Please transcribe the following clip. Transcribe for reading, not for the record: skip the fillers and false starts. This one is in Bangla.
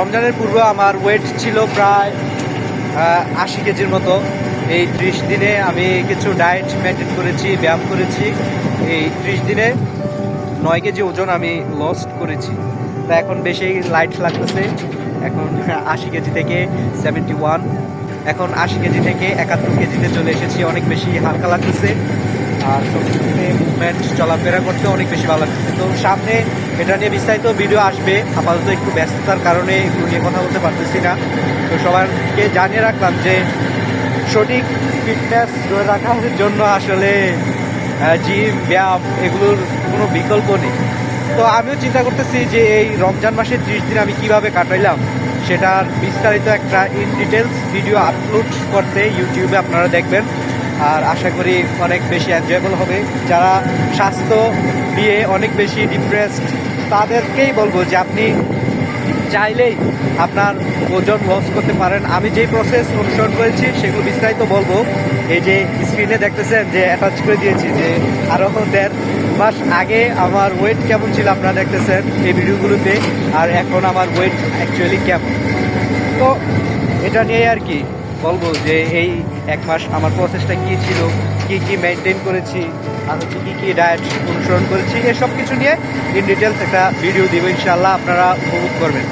রমজানের পূর্বে আমার ওয়েট ছিল প্রায় 80 কেজির মতো। এই 30 দিনে আমি কিছু ডায়েট মেনটেন করেছি, ব্যায়াম করেছি। এই 30 দিনে 9 কেজি ওজন আমি লস করেছি। তা এখন বেশি লাইট লাগতেছে। এখন 80 কেজি থেকে 71, এখন 80 কেজি থেকে 71 কেজিতে চলে এসেছি। অনেক বেশি হালকা লাগতেছে আর শরীরে মুভমেন্ট চলাফেরা করতে অনেক বেশি ভালো লাগতেছে। তো সামনে এটা নিয়ে বিস্তারিত ভিডিও আসবে। আপাতত একটু ব্যস্ততার কারণে এগুলো নিয়ে কথা বলতে পারতেছি না। তো সবাইকে জানিয়ে রাখলাম যে সঠিক ফিটনেস ধরে রাখার জন্য আসলে জিম, ব্যায়াম এগুলোর কোনো বিকল্প নেই। তো আমিও চিন্তা করতেছি যে এই রমজান মাসে 30 দিন আমি কিভাবে কাটাইলাম সেটার বিস্তারিত একটা ইন ডিটেলস ভিডিও আপলোড করতে ইউটিউবে আপনারা দেখবেন। আর আশা করি অনেক বেশি এনজয়েবল হবে। যারা স্বাস্থ্য নিয়ে অনেক বেশি ডিপ্রেসড তাদেরকেই বলবো যে আপনি চাইলেই আপনার ওজন লস করতে পারেন। আমি যেই প্রসেস অনুসরণ করেছি সেগুলো বিস্তারিত বলবো। এই যে স্ক্রিনে দেখতেছেন যে অ্যাটাচ করে দিয়েছি যে আরও 1.5 মাস আগে আমার ওয়েট কেমন ছিল আপনারা দেখতেছেন এই ভিডিওগুলোতে, আর এখন আমার ওয়েট অ্যাকচুয়ালি কেমন। তো এটা নিয়ে আর কি বলবো যে এই 1 মাস আমার প্রসেসটা কী ছিল, কি কি মেনটেন করেছি, আর হচ্ছে কী কী ডায়েট অনুসরণ করেছি, এসব কিছু নিয়ে ইন ডিটেলস একটা ভিডিও দিব। ইনশাআল্লাহ আপনারা উপভোগ করবেন।